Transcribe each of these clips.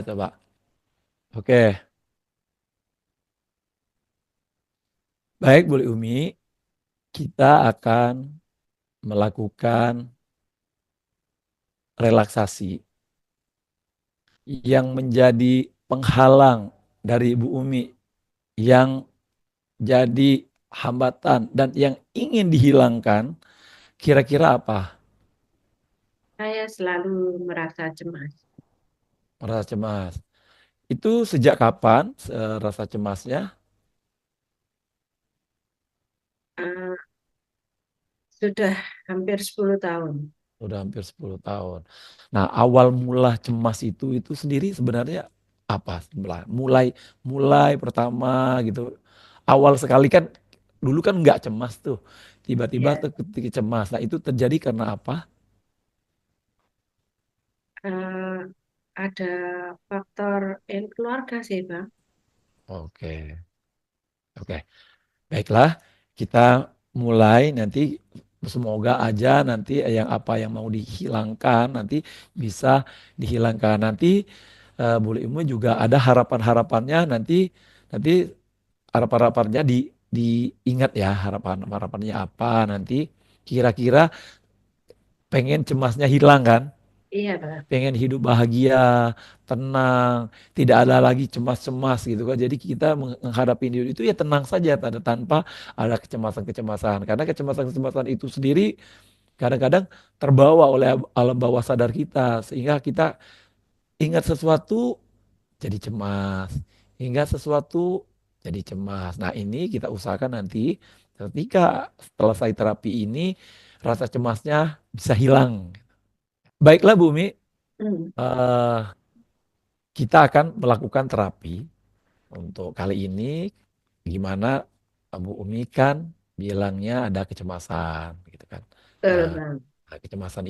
Coba. Oke. Baik, Bu Umi. Kita akan melakukan relaksasi yang menjadi penghalang dari Ibu Umi, yang jadi hambatan dan yang ingin dihilangkan, kira-kira apa? Saya selalu merasa cemas. Merasa cemas. Itu sejak kapan rasa cemasnya? Eh, sudah hampir 10 tahun. Udah hampir 10 tahun. Nah, awal mula cemas itu sendiri sebenarnya apa? Mulai mulai pertama gitu. Awal sekali kan dulu kan nggak cemas tuh. Tiba-tiba Ya, ketika cemas. Nah, itu terjadi karena apa? eh, ada faktor keluarga sih, Bang. Oke. Oke. Baiklah, kita mulai nanti semoga aja nanti yang apa yang mau dihilangkan nanti bisa dihilangkan. Nanti Bu Ilmu juga ada harapan-harapannya nanti nanti harapan-harapannya diingat ya harapannya apa nanti kira-kira pengen cemasnya hilang kan? Iya, Bang. Pengen hidup bahagia, tenang, tidak ada lagi cemas-cemas gitu kan. Jadi kita menghadapi hidup itu ya tenang saja tanpa ada kecemasan-kecemasan. Karena kecemasan-kecemasan itu sendiri kadang-kadang terbawa oleh alam bawah sadar kita sehingga kita ingat sesuatu jadi cemas, ingat sesuatu jadi cemas. Nah, ini kita usahakan nanti ketika selesai terapi ini rasa cemasnya bisa hilang. Baiklah Bumi, Hmm, kita akan melakukan terapi untuk kali ini gimana Bu Umi kan bilangnya ada kecemasan gitu kan. betul, Nah, Bang. kecemasan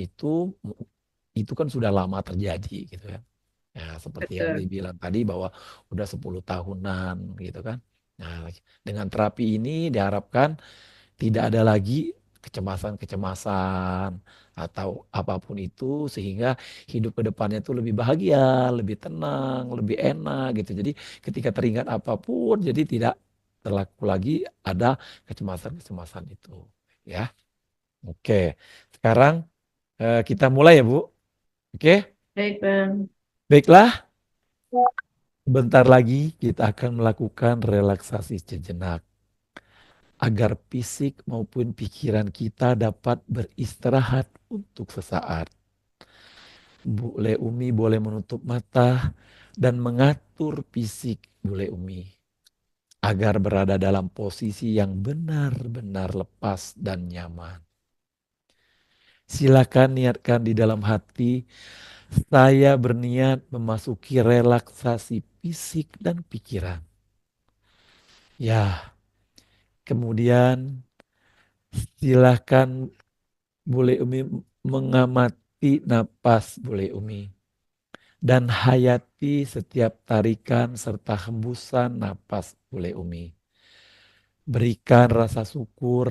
itu kan sudah lama terjadi gitu kan. Ya, seperti yang Betul. dibilang tadi bahwa udah 10 tahunan gitu kan. Nah, dengan terapi ini diharapkan tidak ada lagi kecemasan-kecemasan atau apapun itu sehingga hidup ke depannya itu lebih bahagia, lebih tenang, lebih enak gitu. Jadi ketika teringat apapun jadi tidak terlaku lagi ada kecemasan-kecemasan itu ya. Oke. Sekarang kita mulai ya, Bu. Oke. Baik, Bang. Baiklah, bentar lagi kita akan melakukan relaksasi sejenak agar fisik maupun pikiran kita dapat beristirahat untuk sesaat. Bule Umi boleh menutup mata dan mengatur fisik Bule Umi agar berada dalam posisi yang benar-benar lepas dan nyaman. Silakan niatkan di dalam hati, saya berniat memasuki relaksasi fisik dan pikiran. Ya, kemudian silakan Bule Umi mengamati napas Bule Umi dan hayati setiap tarikan serta hembusan napas Bule Umi. Berikan rasa syukur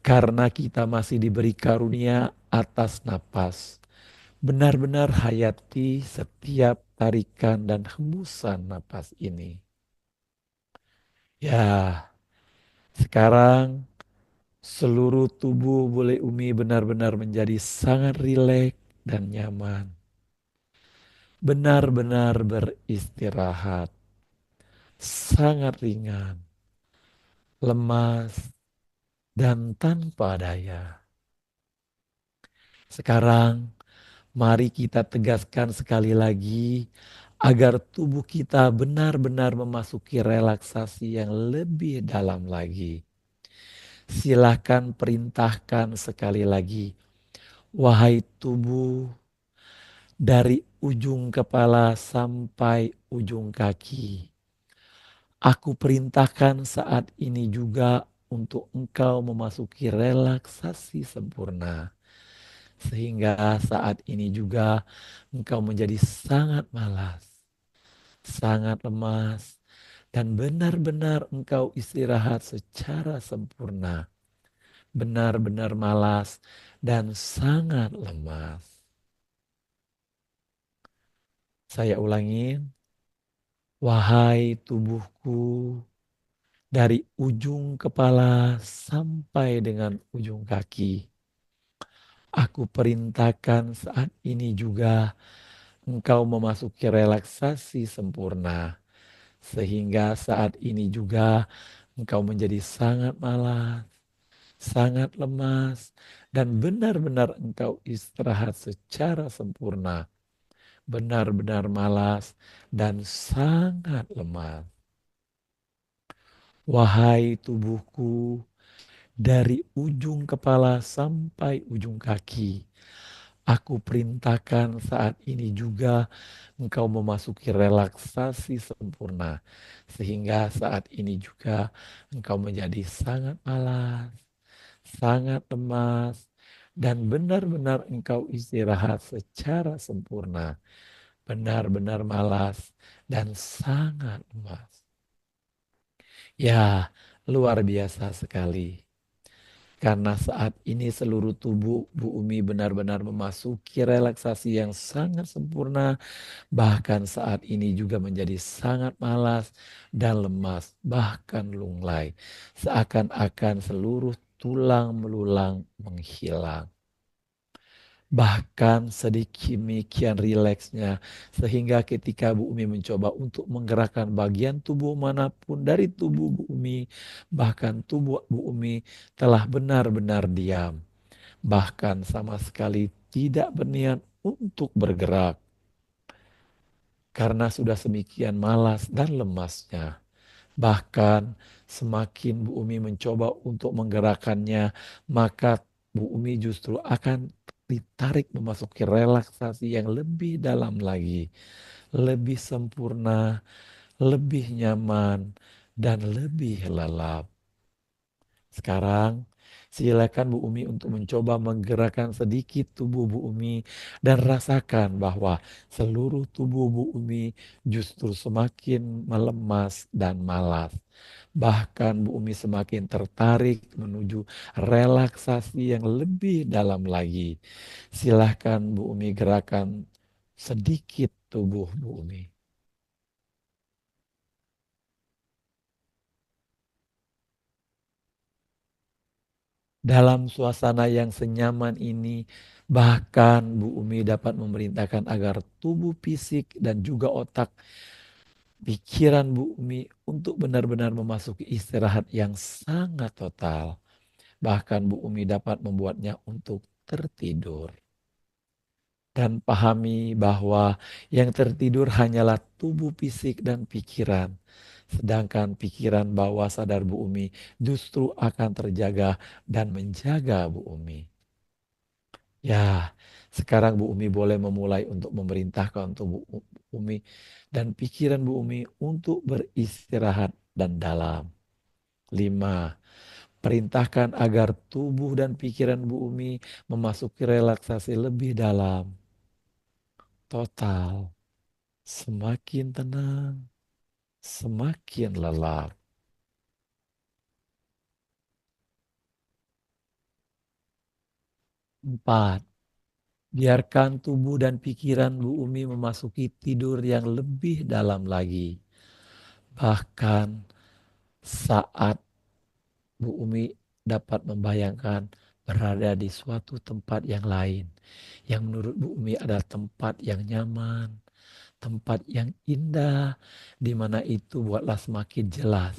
karena kita masih diberi karunia atas napas. Benar-benar hayati setiap tarikan dan hembusan napas ini. Ya, sekarang seluruh tubuh Bule Umi benar-benar menjadi sangat rileks dan nyaman. Benar-benar beristirahat, sangat ringan, lemas, dan tanpa daya. Sekarang, mari kita tegaskan sekali lagi agar tubuh kita benar-benar memasuki relaksasi yang lebih dalam lagi. Silahkan perintahkan sekali lagi, wahai tubuh, dari ujung kepala sampai ujung kaki. Aku perintahkan saat ini juga untuk engkau memasuki relaksasi sempurna. Sehingga saat ini juga engkau menjadi sangat malas, sangat lemas, dan benar-benar engkau istirahat secara sempurna. Benar-benar malas dan sangat lemas. Saya ulangin, wahai tubuhku, dari ujung kepala sampai dengan ujung kaki. Aku perintahkan saat ini juga engkau memasuki relaksasi sempurna. Sehingga saat ini juga engkau menjadi sangat malas, sangat lemas, dan benar-benar engkau istirahat secara sempurna. Benar-benar malas dan sangat lemas. Wahai tubuhku, dari ujung kepala sampai ujung kaki, aku perintahkan saat ini juga engkau memasuki relaksasi sempurna. Sehingga saat ini juga engkau menjadi sangat malas, sangat lemas, dan benar-benar engkau istirahat secara sempurna. Benar-benar malas dan sangat lemas. Ya, luar biasa sekali. Karena saat ini seluruh tubuh Bu Umi benar-benar memasuki relaksasi yang sangat sempurna. Bahkan saat ini juga menjadi sangat malas dan lemas, bahkan lunglai. Seakan-akan seluruh tulang belulang menghilang. Bahkan sedemikian rileksnya, sehingga ketika Bu Umi mencoba untuk menggerakkan bagian tubuh manapun dari tubuh Bu Umi, bahkan tubuh Bu Umi telah benar-benar diam. Bahkan sama sekali tidak berniat untuk bergerak. Karena sudah semikian malas dan lemasnya. Bahkan semakin Bu Umi mencoba untuk menggerakkannya, maka Bu Umi justru akan ditarik memasuki relaksasi yang lebih dalam lagi. Lebih sempurna, lebih nyaman, dan lebih lelap. Sekarang silakan Bu Umi untuk mencoba menggerakkan sedikit tubuh Bu Umi dan rasakan bahwa seluruh tubuh Bu Umi justru semakin melemas dan malas. Bahkan Bu Umi semakin tertarik menuju relaksasi yang lebih dalam lagi. Silahkan Bu Umi gerakan sedikit tubuh Bu Umi. Dalam suasana yang senyaman ini, bahkan Bu Umi dapat memerintahkan agar tubuh fisik dan juga otak pikiran Bu Umi untuk benar-benar memasuki istirahat yang sangat total. Bahkan Bu Umi dapat membuatnya untuk tertidur. Dan pahami bahwa yang tertidur hanyalah tubuh fisik dan pikiran. Sedangkan pikiran bawah sadar Bu Umi justru akan terjaga dan menjaga Bu Umi. Ya, sekarang Bu Umi boleh memulai untuk memerintahkan tubuh Bu Umi dan pikiran Bu Umi untuk beristirahat dan dalam. 5. Perintahkan agar tubuh dan pikiran Bu Umi memasuki relaksasi lebih dalam. Total. Semakin tenang, semakin lelap. 4. Biarkan tubuh dan pikiran Bu Umi memasuki tidur yang lebih dalam lagi. Bahkan saat Bu Umi dapat membayangkan berada di suatu tempat yang lain. Yang menurut Bu Umi adalah tempat yang nyaman, tempat yang indah, di mana itu buatlah semakin jelas,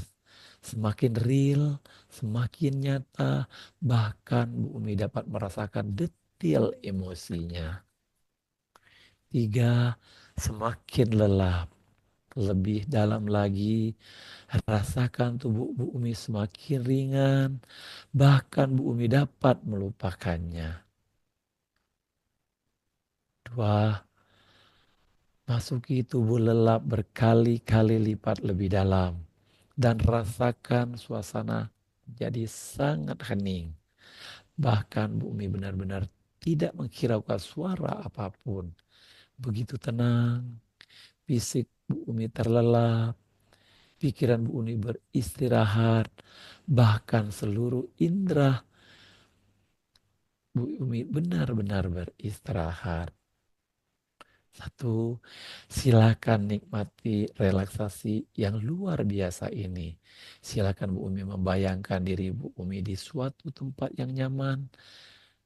semakin real, semakin nyata, bahkan Bu Umi dapat merasakan detail emosinya. 3. Semakin lelap, lebih dalam lagi, rasakan tubuh Bu Umi semakin ringan, bahkan Bu Umi dapat melupakannya. 2. Masuki tubuh lelap berkali-kali lipat lebih dalam dan rasakan suasana jadi sangat hening. Bahkan Bu Umi benar-benar tidak menghiraukan suara apapun. Begitu tenang, fisik Bu Umi terlelap, pikiran Bu Umi beristirahat, bahkan seluruh indera Bu Umi benar-benar beristirahat. Satu, silakan nikmati relaksasi yang luar biasa ini. Silakan Bu Umi membayangkan diri Bu Umi di suatu tempat yang nyaman,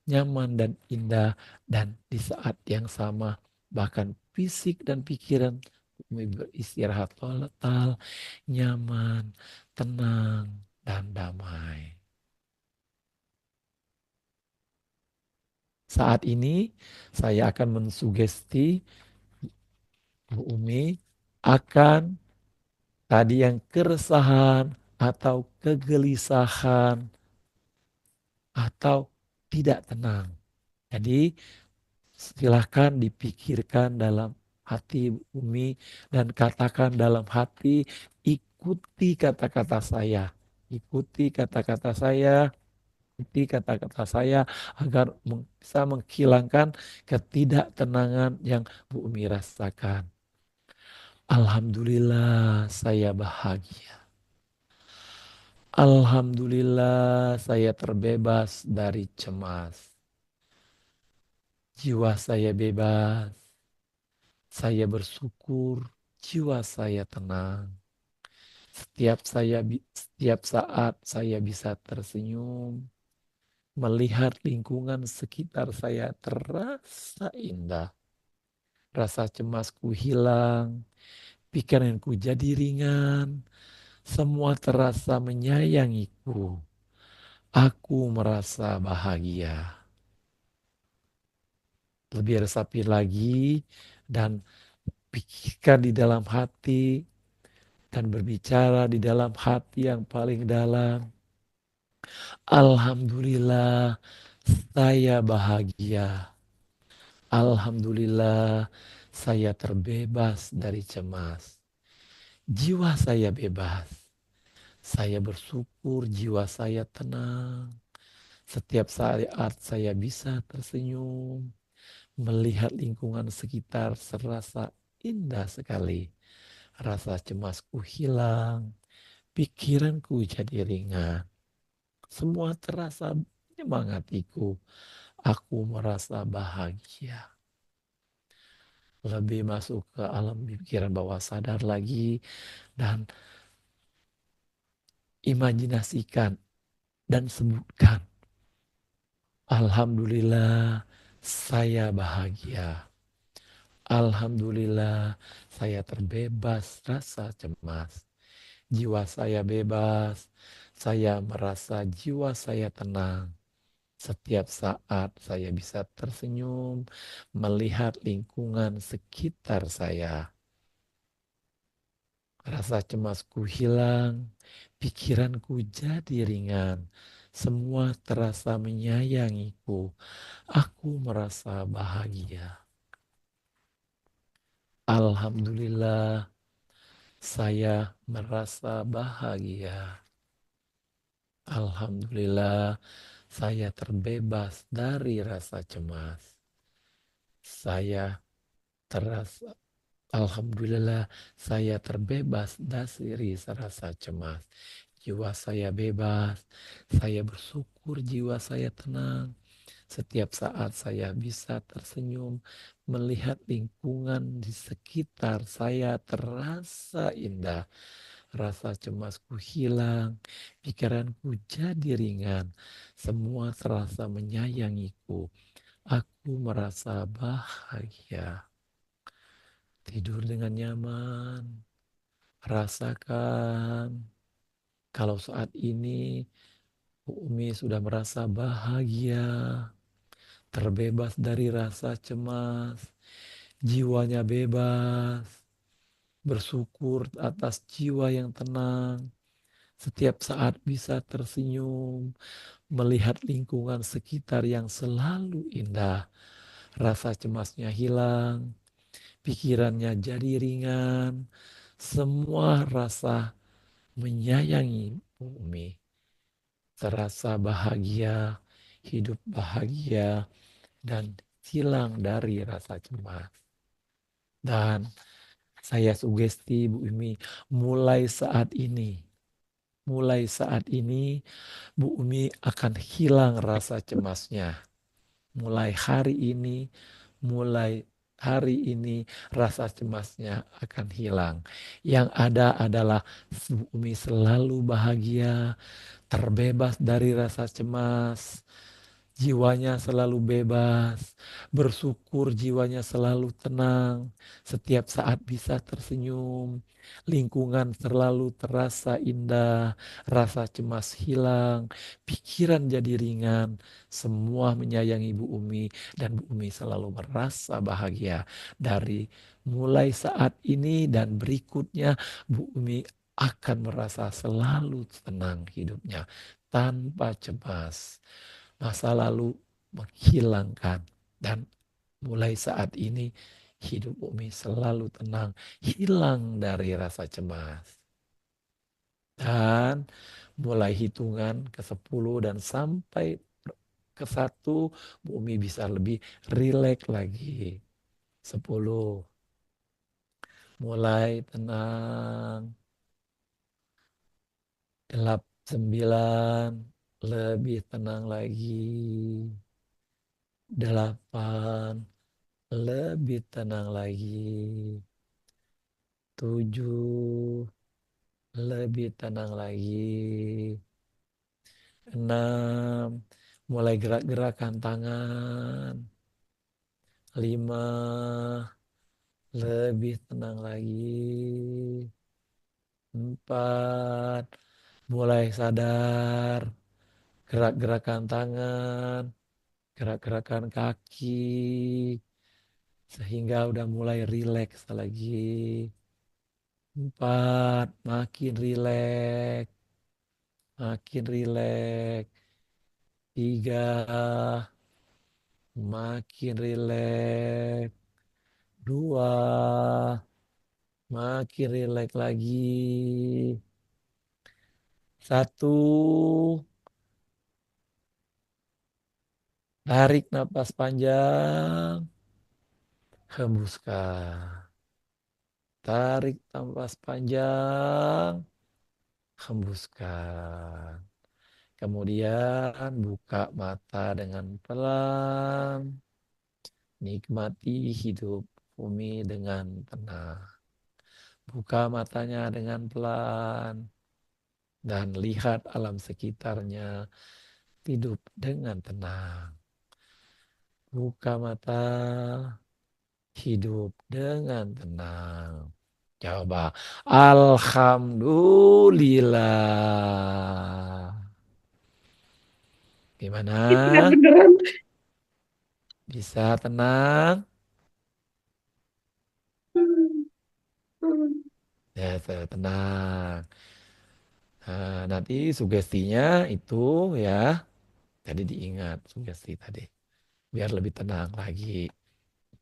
nyaman dan indah, dan di saat yang sama bahkan fisik dan pikiran Bu Umi beristirahat total, nyaman, tenang, dan damai. Saat ini saya akan mensugesti Bu Umi akan tadi yang keresahan atau kegelisahan atau tidak tenang. Jadi silahkan dipikirkan dalam hati Umi dan katakan dalam hati, ikuti kata-kata saya. Ikuti kata-kata saya, ikuti kata-kata saya agar bisa menghilangkan ketidaktenangan yang Bu Umi rasakan. Alhamdulillah saya bahagia. Alhamdulillah saya terbebas dari cemas. Jiwa saya bebas. Saya bersyukur, jiwa saya tenang. Setiap saat saya bisa tersenyum, melihat lingkungan sekitar saya terasa indah. Rasa cemasku hilang, pikiranku jadi ringan, semua terasa menyayangiku. Aku merasa bahagia. Lebih resapi lagi dan pikirkan di dalam hati dan berbicara di dalam hati yang paling dalam. Alhamdulillah saya bahagia. Alhamdulillah saya terbebas dari cemas. Jiwa saya bebas. Saya bersyukur jiwa saya tenang. Setiap saat saya bisa tersenyum. Melihat lingkungan sekitar serasa indah sekali. Rasa cemasku hilang, pikiranku jadi ringan. Semua terasa menyemangatiku. Aku merasa bahagia. Lebih masuk ke alam pikiran bawah sadar lagi dan imajinasikan dan sebutkan. Alhamdulillah saya bahagia. Alhamdulillah saya terbebas rasa cemas. Jiwa saya bebas, saya merasa jiwa saya tenang. Setiap saat saya bisa tersenyum, melihat lingkungan sekitar saya. Rasa cemasku hilang, pikiranku jadi ringan. Semua terasa menyayangiku. Aku merasa bahagia. Alhamdulillah, saya merasa bahagia. Alhamdulillah, saya terbebas dari rasa cemas. Saya terasa, alhamdulillah, saya terbebas dari rasa cemas. Jiwa saya bebas, saya bersyukur jiwa saya tenang. Setiap saat saya bisa tersenyum, melihat lingkungan di sekitar saya terasa indah. Rasa cemasku hilang, pikiranku jadi ringan, semua terasa menyayangiku. Aku merasa bahagia. Tidur dengan nyaman, rasakan kalau saat ini Bu Umi sudah merasa bahagia, terbebas dari rasa cemas, jiwanya bebas, bersyukur atas jiwa yang tenang, setiap saat bisa tersenyum, melihat lingkungan sekitar yang selalu indah, rasa cemasnya hilang, pikirannya jadi ringan, semua rasa menyayangi Umi, terasa bahagia, hidup bahagia, dan hilang dari rasa cemas. Dan saya sugesti Bu Umi, mulai saat ini Bu Umi akan hilang rasa cemasnya. Mulai hari ini, mulai hari ini rasa cemasnya akan hilang. Yang ada adalah Umi selalu bahagia, terbebas dari rasa cemas, jiwanya selalu bebas, bersyukur jiwanya selalu tenang, setiap saat bisa tersenyum, lingkungan selalu terasa indah, rasa cemas hilang, pikiran jadi ringan, semua menyayangi Bu Umi dan Bu Umi selalu merasa bahagia. Dari mulai saat ini dan berikutnya Bu Umi akan merasa selalu tenang hidupnya tanpa cemas. Masa lalu menghilangkan dan mulai saat ini hidup Umi selalu tenang, hilang dari rasa cemas. Dan mulai hitungan ke 10 dan sampai ke 1 Umi bisa lebih rileks lagi. 10, mulai tenang. 9, lebih tenang lagi. 8, lebih tenang lagi. 7, lebih tenang lagi. 6, mulai gerak-gerakan tangan. 5, lebih tenang lagi. 4, mulai sadar. Gerak-gerakan tangan, gerak-gerakan kaki. Sehingga udah mulai rileks lagi. 4, makin rileks, makin rileks. 3, makin rileks. 2, makin rileks lagi. 1, tarik napas panjang, hembuskan. Tarik napas panjang, hembuskan. Kemudian buka mata dengan pelan. Nikmati hidup Umi dengan tenang. Buka matanya dengan pelan. Dan lihat alam sekitarnya. Hidup dengan tenang. Buka mata. Hidup dengan tenang. Coba. Alhamdulillah. Benar Gimana? beneran. Bisa tenang? Hmm, hmm. Ya, tenang. Nah, nanti sugestinya itu ya, jadi diingat sugesti tadi. Biar lebih tenang lagi.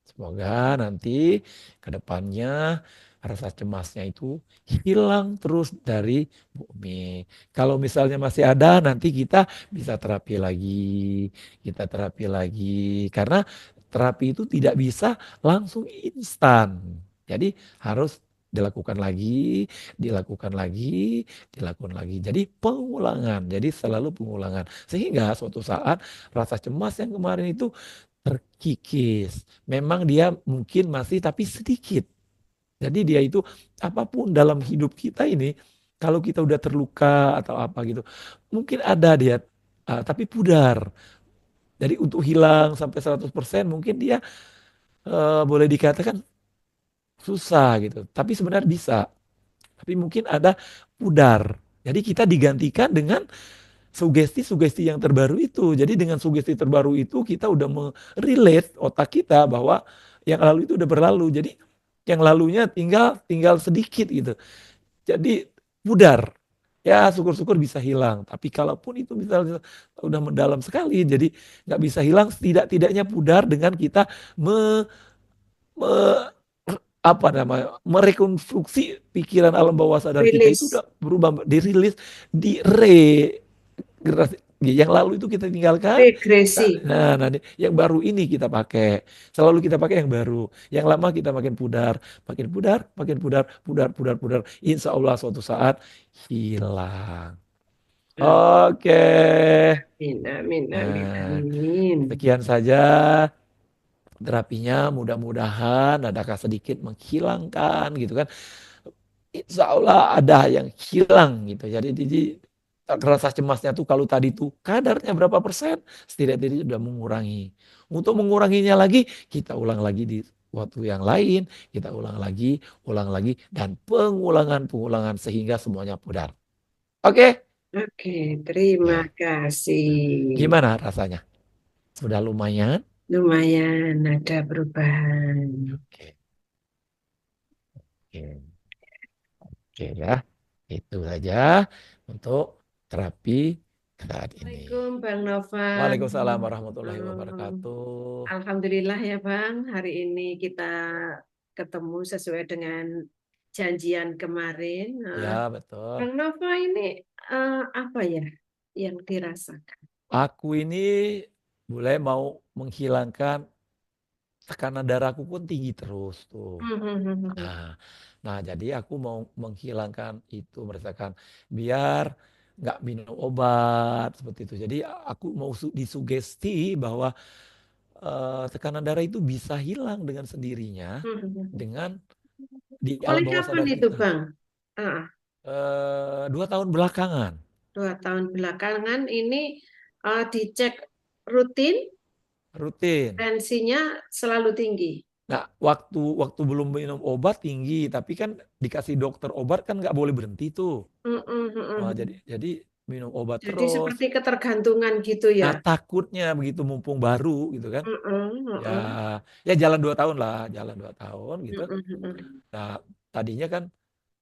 Semoga nanti ke depannya rasa cemasnya itu hilang terus dari bumi. Kalau misalnya masih ada, nanti kita bisa terapi lagi. Kita terapi lagi. Karena terapi itu tidak bisa langsung instan. Jadi harus dilakukan lagi, dilakukan lagi, dilakukan lagi. Jadi pengulangan, jadi selalu pengulangan. Sehingga suatu saat rasa cemas yang kemarin itu terkikis. Memang dia mungkin masih tapi sedikit. Jadi dia itu apapun dalam hidup kita ini, kalau kita udah terluka atau apa gitu, mungkin ada dia, tapi pudar. Jadi untuk hilang sampai 100% mungkin dia boleh dikatakan susah gitu. Tapi sebenarnya bisa. Tapi mungkin ada pudar. Jadi kita digantikan dengan sugesti-sugesti yang terbaru itu. Jadi dengan sugesti terbaru itu kita udah merelate otak kita bahwa yang lalu itu udah berlalu. Jadi yang lalunya tinggal tinggal sedikit gitu. Jadi pudar. Ya syukur-syukur bisa hilang. Tapi kalaupun itu misalnya udah mendalam sekali, jadi nggak bisa hilang. Tidak-tidaknya pudar dengan kita me, me- apa namanya merekonstruksi pikiran alam bawah sadar kita itu Rilis. udah berubah, dirilis, generasi yang lalu itu kita tinggalkan. Regresi. Nah, yang baru ini kita pakai. Selalu kita pakai yang baru. Yang lama kita makin pudar, makin pudar, makin pudar, pudar, pudar, pudar. Insya Allah suatu saat hilang. Oke. Amin, amin, amin, Nah, amin. sekian saja terapinya mudah-mudahan adakah sedikit menghilangkan gitu kan. Insya Allah ada yang hilang gitu. Jadi rasa cemasnya tuh kalau tadi tuh kadarnya berapa persen, setidaknya sudah mengurangi. Untuk menguranginya lagi, kita ulang lagi di waktu yang lain, kita ulang lagi, dan pengulangan-pengulangan sehingga semuanya pudar. Oke? Oke, terima Ya. kasih. Nah, gimana rasanya? Sudah lumayan? Lumayan ada perubahan. Oke, oke, oke ya. Itu saja untuk terapi saat ini. Assalamualaikum Bang Nova. Waalaikumsalam warahmatullahi Hmm, wabarakatuh. Alhamdulillah ya Bang, hari ini kita ketemu sesuai dengan janjian kemarin. Ya, betul. Bang Nova ini apa ya yang dirasakan? Aku ini mulai mau menghilangkan tekanan darahku pun tinggi terus tuh. Nah, nah jadi aku mau menghilangkan itu, merasakan biar nggak minum obat seperti itu. Jadi aku mau disugesti bahwa tekanan darah itu bisa hilang dengan sendirinya dengan di alam Mulai bawah kapan sadar itu kita. Bang? Ah, 2 tahun belakangan 2 tahun belakangan ini dicek rutin, rutin. tensinya selalu tinggi. Nah, waktu waktu belum minum obat tinggi, tapi kan dikasih dokter obat kan nggak boleh berhenti tuh. Mm, mm, mm, mm. Jadi minum obat Jadi terus. seperti ketergantungan gitu ya. Nah, takutnya begitu mumpung baru gitu kan. Mm, mm, Ya, mm, ya jalan 2 tahun lah, jalan 2 tahun gitu. mm, mm, mm, Nah, tadinya kan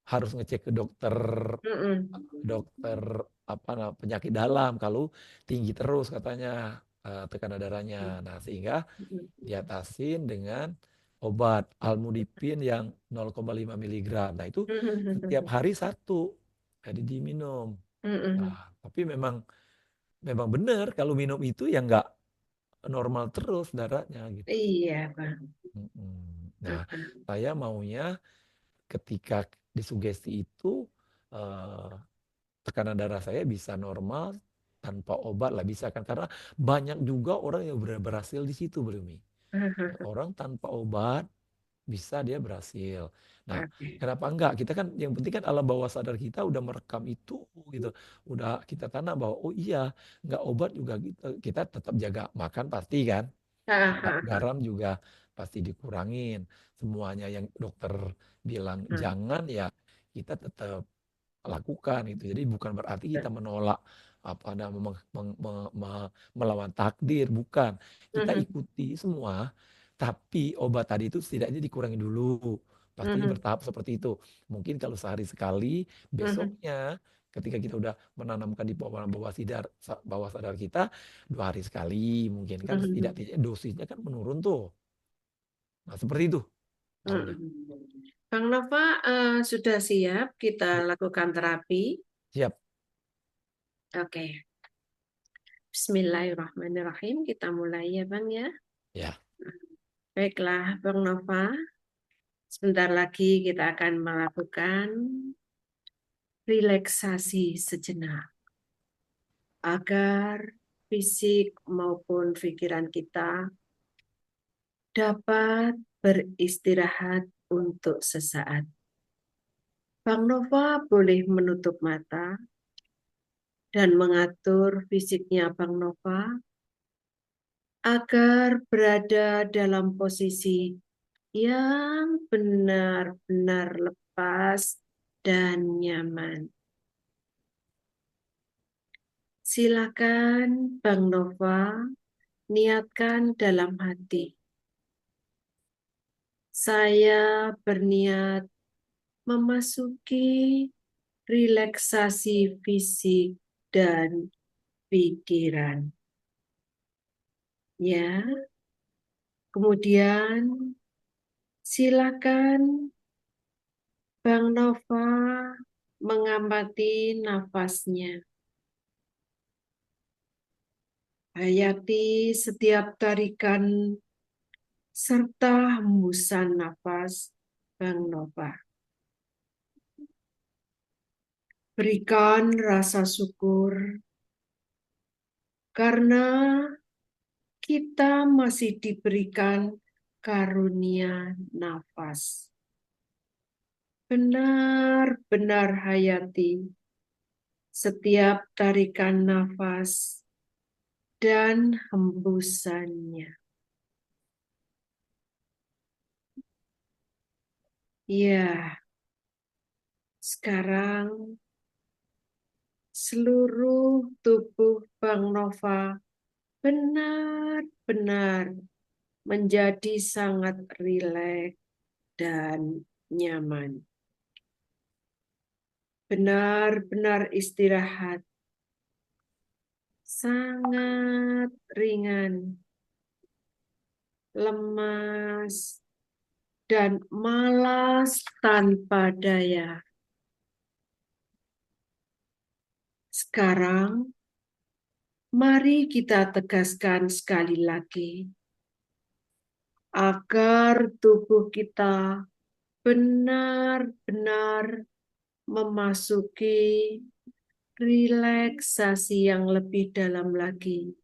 harus ngecek ke dokter mm, mm, dokter apa penyakit dalam kalau tinggi terus katanya tekanan darahnya. Nah, sehingga diatasin dengan obat Almudipin yang 0,5 miligram. Nah, itu setiap hari satu, jadi diminum. mm, mm. Nah, tapi memang memang benar kalau minum itu ya nggak normal terus darahnya gitu. Iya, Bang. Nah, saya maunya ketika disugesti itu eh, tekanan darah saya bisa normal tanpa obat lah bisa kan karena banyak juga orang yang berhasil di situ belum. Orang tanpa obat bisa dia berhasil. Nah, Oke. kenapa enggak? Kita kan yang penting kan alam bawah sadar kita udah merekam itu gitu. Udah kita tanam bahwa oh iya, enggak obat juga kita tetap jaga makan pasti kan. Garam juga pasti dikurangin. Semuanya yang dokter bilang jangan ya kita tetap lakukan itu. Jadi bukan berarti kita menolak apa namanya melawan takdir, bukan. Kita ikuti semua, tapi obat tadi itu setidaknya dikurangi dulu. Pastinya bertahap seperti itu. Mungkin kalau sehari sekali, besoknya ketika kita udah menanamkan di bawah sadar kita 2 hari sekali mungkin kan setidaknya dosisnya kan menurun tuh. Nah, seperti itu maunya. Bang Nova sudah siap kita Ya, lakukan terapi. siap. Oke. Bismillahirrahmanirrahim. Kita mulai ya, Bang ya. Ya, Baiklah, Bang Nova. Sebentar lagi kita akan melakukan relaksasi sejenak agar fisik maupun pikiran kita dapat beristirahat untuk sesaat. Bang Nova boleh menutup mata dan mengatur fisiknya Bang Nova agar berada dalam posisi yang benar-benar lepas dan nyaman. Silakan Bang Nova niatkan dalam hati. Saya berniat memasuki relaksasi fisik dan pikiran. Ya, kemudian silakan Bang Nova mengamati nafasnya. Hayati setiap tarikan serta hembusan nafas Bang Nova. Berikan rasa syukur karena kita masih diberikan karunia nafas. Benar-benar hayati setiap tarikan nafas dan hembusannya. Ya, sekarang seluruh tubuh Bang Nova benar-benar menjadi sangat rileks dan nyaman. Benar-benar istirahat, sangat ringan, lemas, dan malas tanpa daya. Sekarang, mari kita tegaskan sekali lagi, agar tubuh kita benar-benar memasuki relaksasi yang lebih dalam lagi.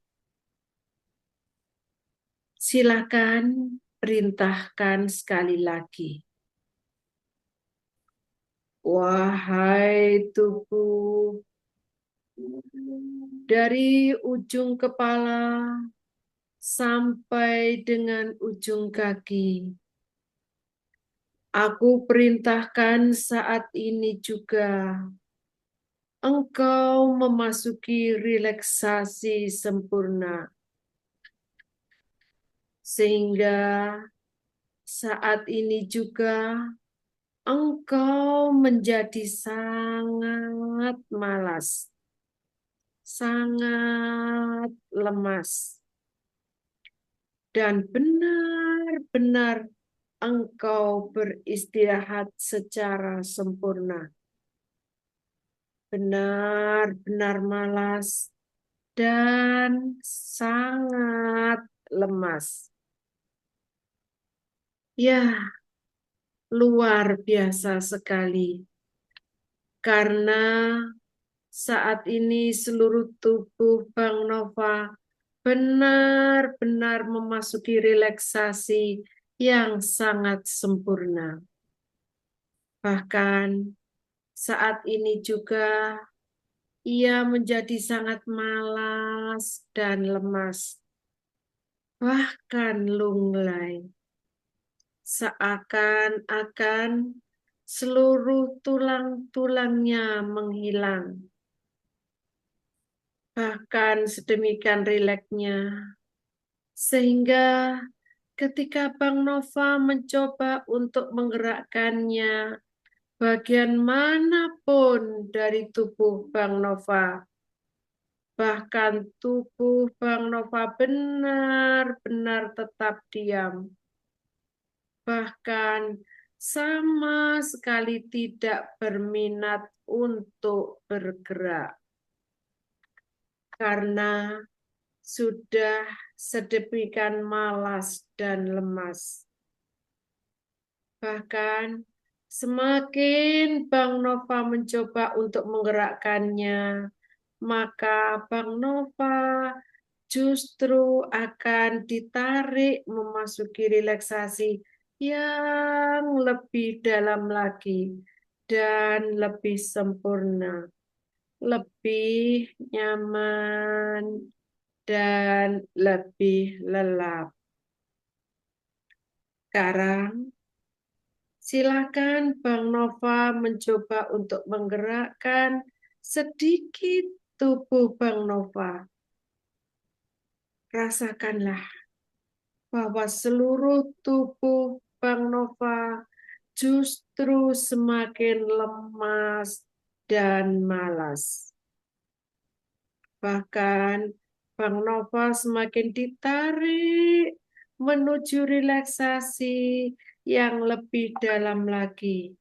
Silakan perintahkan sekali lagi. Wahai tubuh, dari ujung kepala sampai dengan ujung kaki, aku perintahkan saat ini juga engkau memasuki relaksasi sempurna. Sehingga saat ini juga engkau menjadi sangat malas, sangat lemas, dan benar-benar engkau beristirahat secara sempurna. Benar-benar malas dan sangat lemas. Ya, luar biasa sekali. Karena saat ini seluruh tubuh Bang Nova benar-benar memasuki relaksasi yang sangat sempurna. Bahkan saat ini juga ia menjadi sangat malas dan lemas, bahkan lunglai. Seakan-akan seluruh tulang-tulangnya menghilang. Bahkan sedemikian rileksnya, sehingga ketika Bang Nova mencoba untuk menggerakkannya, bagian manapun dari tubuh Bang Nova, bahkan tubuh Bang Nova benar-benar tetap diam. Bahkan sama sekali tidak berminat untuk bergerak. Karena sudah sedemikian malas dan lemas. Bahkan semakin Bang Nova mencoba untuk menggerakkannya, maka Bang Nova justru akan ditarik memasuki relaksasi yang lebih dalam lagi dan lebih sempurna, lebih nyaman, dan lebih lelap. Sekarang, silakan Bang Nova mencoba untuk menggerakkan sedikit tubuh Bang Nova. Rasakanlah bahwa seluruh tubuh Bang Nova justru semakin lemas dan malas. Bahkan Bang Nova semakin ditarik menuju relaksasi yang lebih dalam lagi.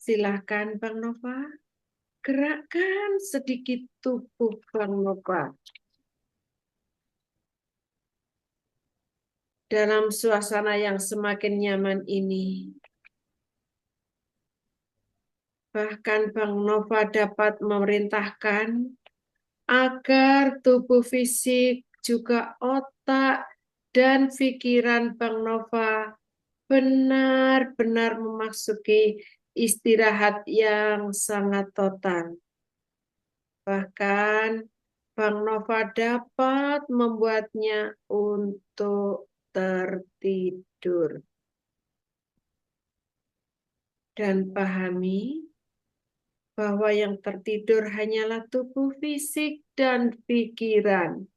Silahkan Bang Nova, gerakkan sedikit tubuh Bang Nova. Dalam suasana yang semakin nyaman ini, bahkan Bang Nova dapat memerintahkan agar tubuh fisik juga otak dan pikiran Bang Nova benar-benar memasuki istirahat yang sangat total. Bahkan Bang Nova dapat membuatnya untuk tertidur. Dan pahami bahwa yang tertidur hanyalah tubuh fisik dan pikiran.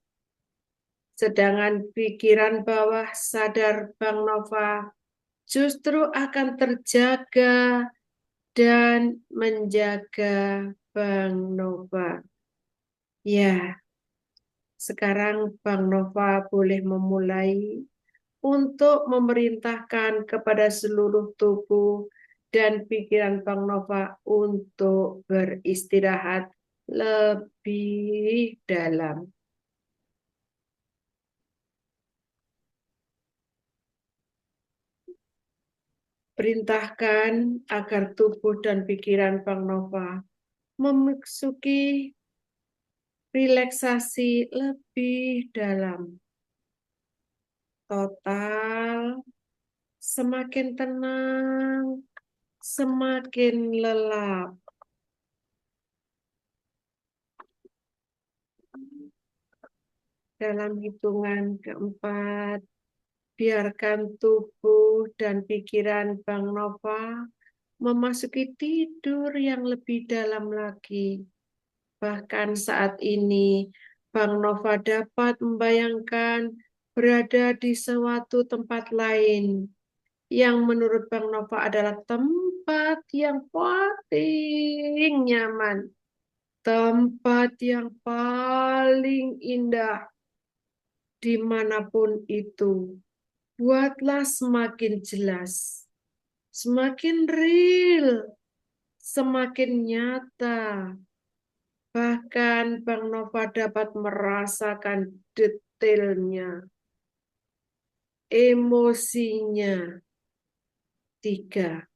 Sedangkan pikiran bawah sadar Bang Nova justru akan terjaga dan menjaga Bang Nova. Ya, sekarang Bang Nova boleh memulai untuk memerintahkan kepada seluruh tubuh dan pikiran Bang Nova untuk beristirahat lebih dalam. Perintahkan agar tubuh dan pikiran Bang Nova memasuki relaksasi lebih dalam. Total, semakin tenang, semakin lelap. Dalam hitungan keempat, biarkan tubuh dan pikiran Bang Nova memasuki tidur yang lebih dalam lagi. Bahkan saat ini, Bang Nova dapat membayangkan berada di suatu tempat lain yang menurut Bang Nova adalah tempat yang paling nyaman, tempat yang paling indah dimanapun itu. Buatlah semakin jelas, semakin real, semakin nyata. Bahkan Bang Nova dapat merasakan detailnya, emosinya. 3.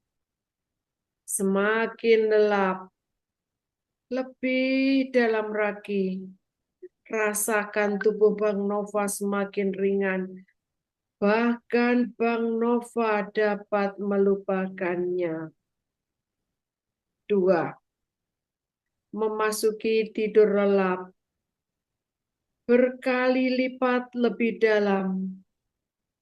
Semakin lelap, lebih dalam lagi. Rasakan tubuh Bang Nova semakin ringan. Bahkan Bang Nova dapat melupakannya. 2. Memasuki tidur lelap. Berkali lipat lebih dalam.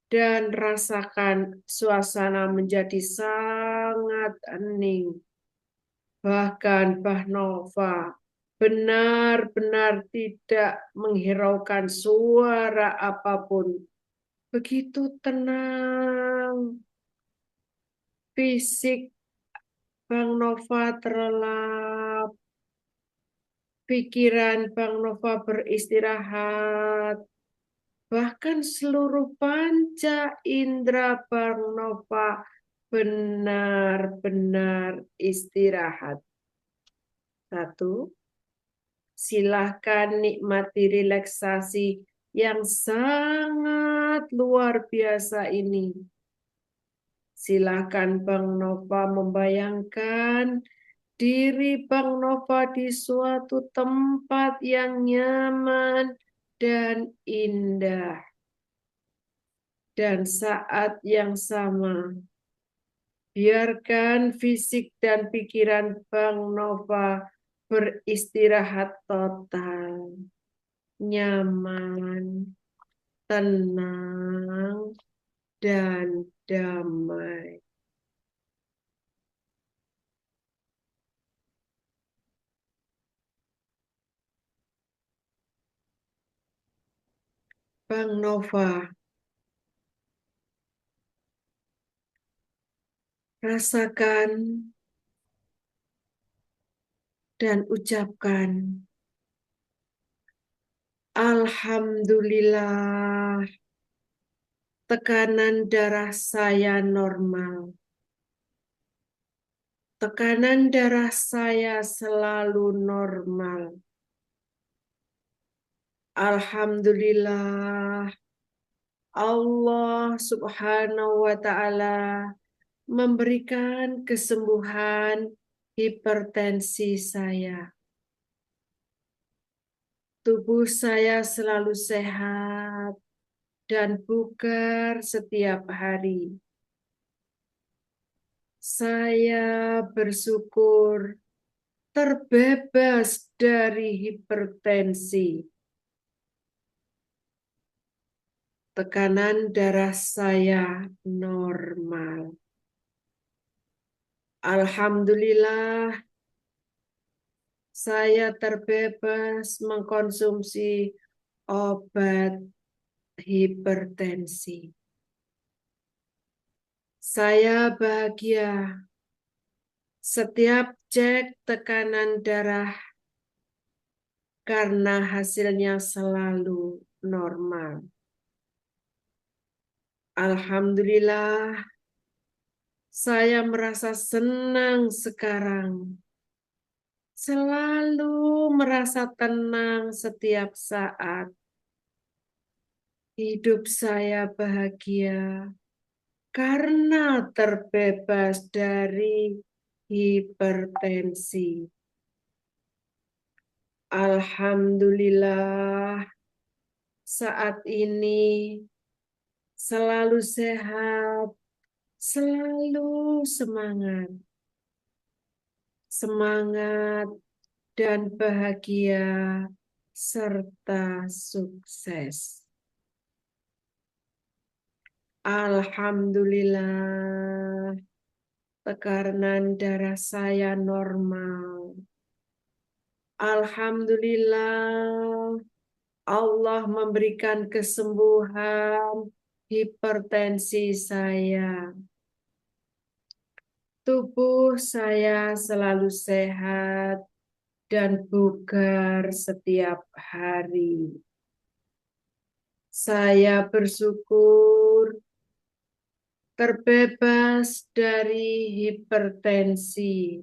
Dan rasakan suasana menjadi sangat hening. Bahkan Bang Nova benar-benar tidak menghiraukan suara apapun. Begitu tenang, fisik Bang Nova terlelap, pikiran Bang Nova beristirahat, bahkan seluruh panca indera Bang Nova benar-benar istirahat. 1. Silahkan nikmati relaksasi yang sangat luar biasa ini. Silahkan Bang Nova membayangkan diri Bang Nova di suatu tempat yang nyaman dan indah. Dan saat yang sama, biarkan fisik dan pikiran Bang Nova beristirahat total, nyaman, tenang, dan damai. Bang Nova, rasakan dan ucapkan Alhamdulillah, tekanan darah saya normal. Tekanan darah saya selalu normal. Alhamdulillah, Allah Subhanahu wa Ta'ala memberikan kesembuhan hipertensi saya. Tubuh saya selalu sehat, dan bugar setiap hari. Saya bersyukur terbebas dari hipertensi. Tekanan darah saya normal. Alhamdulillah, saya terbebas mengkonsumsi obat hipertensi. Saya bahagia setiap cek tekanan darah karena hasilnya selalu normal. Alhamdulillah, saya merasa senang sekarang. Selalu merasa tenang setiap saat. Hidup saya bahagia karena terbebas dari hipertensi. Alhamdulillah, saat ini selalu sehat, selalu semangat. Semangat dan bahagia serta sukses. Alhamdulillah, tekanan darah saya normal. Alhamdulillah, Allah memberikan kesembuhan hipertensi saya. Tubuh saya selalu sehat dan bugar setiap hari. Saya bersyukur terbebas dari hipertensi.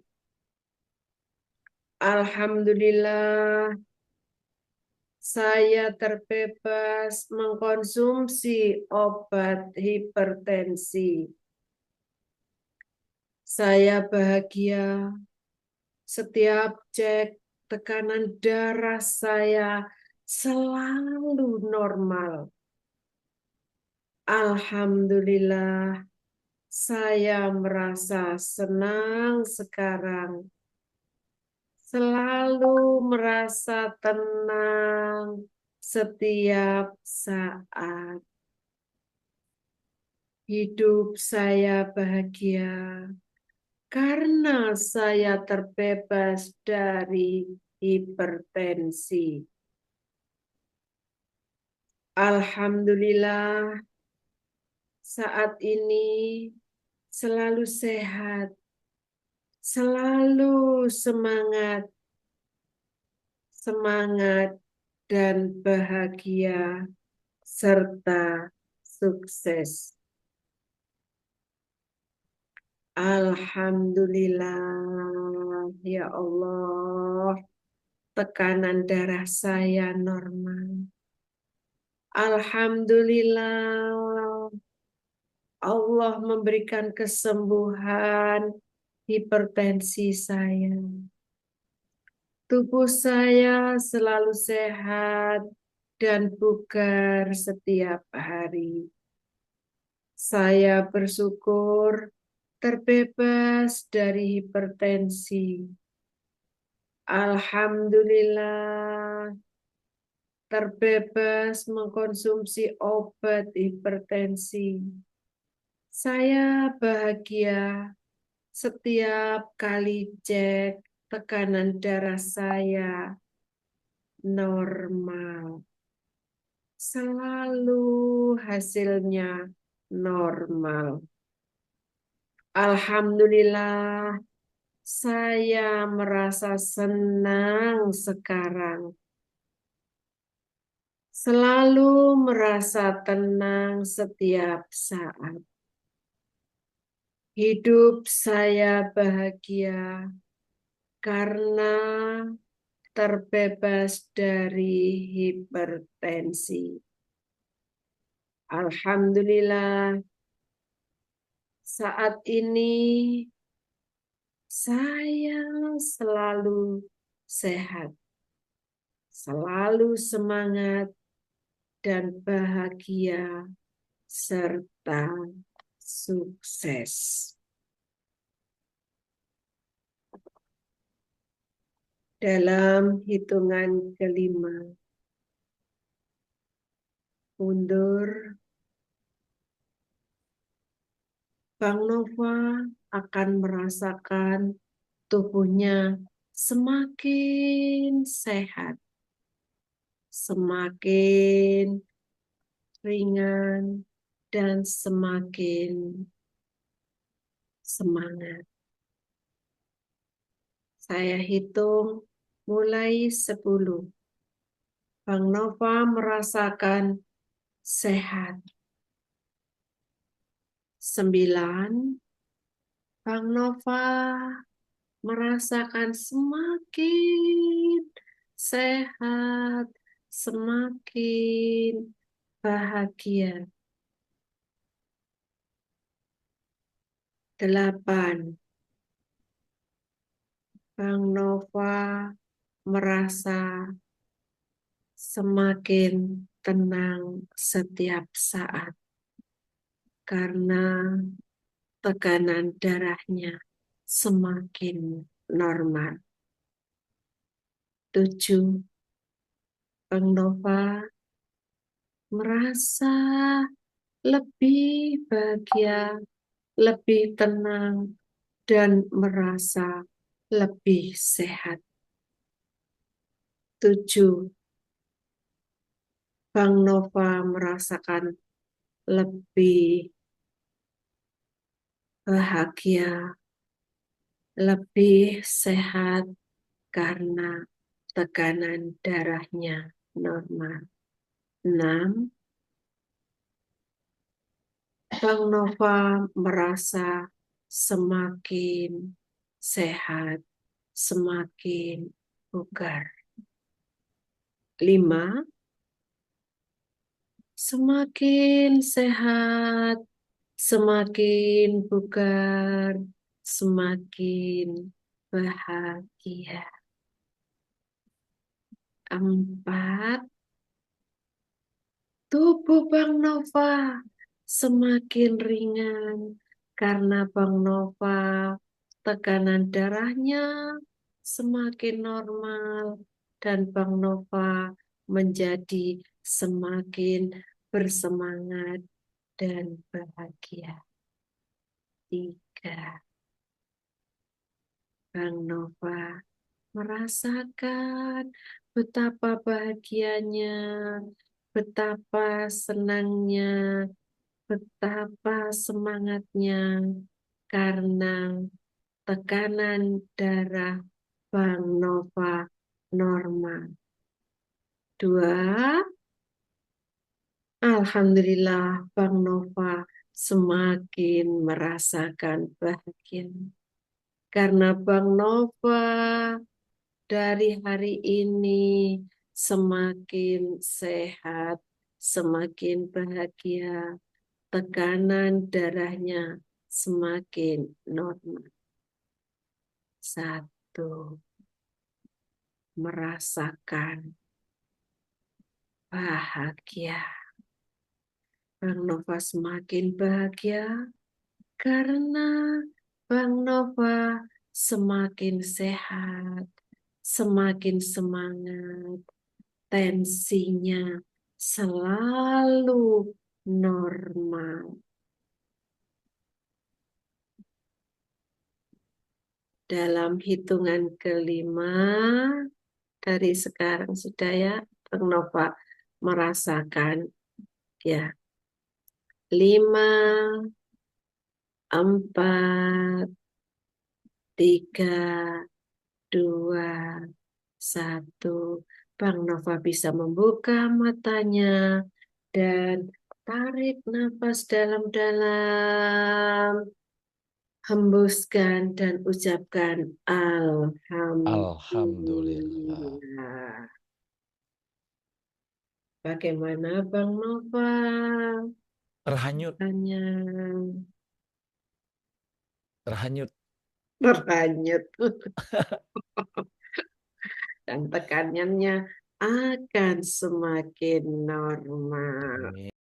Alhamdulillah, saya terbebas mengkonsumsi obat hipertensi. Saya bahagia setiap cek tekanan darah saya selalu normal. Alhamdulillah, saya merasa senang sekarang. Selalu merasa tenang setiap saat. Hidup saya bahagia karena saya terbebas dari hipertensi. Alhamdulillah, saat ini selalu sehat, selalu semangat, semangat dan bahagia serta sukses. Alhamdulillah, ya Allah, tekanan darah saya normal. Alhamdulillah, Allah memberikan kesembuhan hipertensi saya. Tubuh saya selalu sehat dan bugar setiap hari. Saya bersyukur terbebas dari hipertensi. Alhamdulillah, terbebas mengkonsumsi obat hipertensi. Saya bahagia setiap kali cek tekanan darah saya normal. Selalu hasilnya normal. Alhamdulillah, saya merasa senang sekarang. Selalu merasa tenang setiap saat. Hidup saya bahagia karena terbebas dari hipertensi. Alhamdulillah, saat ini saya selalu sehat, selalu semangat, dan bahagia serta sukses. Dalam hitungan kelima, mundur, Bang Nova akan merasakan tubuhnya semakin sehat, semakin ringan, dan semakin semangat. Saya hitung mulai 10. Bang Nova merasakan sehat. 9. Bang Nova merasakan semakin sehat, semakin bahagia. 8. Bang Nova merasa semakin tenang setiap saat karena tekanan darahnya semakin normal. 7. Bang Nova merasa lebih bahagia, lebih tenang, dan merasa lebih sehat. 7. Bang Nova merasakan lebih bahagia, lebih sehat karena tekanan darahnya normal. 6. Bang Nova merasa semakin sehat, semakin bugar. 5. Semakin sehat, semakin bugar, semakin bahagia. 4. Tubuh Bang Nova semakin ringan karena Bang Nova tekanan darahnya semakin normal dan Bang Nova menjadi semakin bersemangat dan bahagia. 3. Bang Nova merasakan betapa bahagianya, betapa senangnya, betapa semangatnya karena tekanan darah Bang Nova normal. 2. Alhamdulillah Bang Nova semakin merasakan bahagia. Karena Bang Nova dari hari ini semakin sehat, semakin bahagia, tekanan darahnya semakin normal. 1. Merasakan bahagia. Bang Nova semakin bahagia karena Bang Nova semakin sehat, semakin semangat, tensinya selalu normal. Dalam hitungan kelima, dari sekarang sudah ya, Bang Nova merasakan ya 5, 4, 3, 2, 1. Bang Nova bisa membuka matanya dan tarik nafas dalam-dalam. Hembuskan dan ucapkan Alhamdulillah. Alhamdulillah. Bagaimana Bang Nova? Terhanyut, Tanya. terhanyut. Berhanyut. Dan tekanannya akan semakin normal. Amin.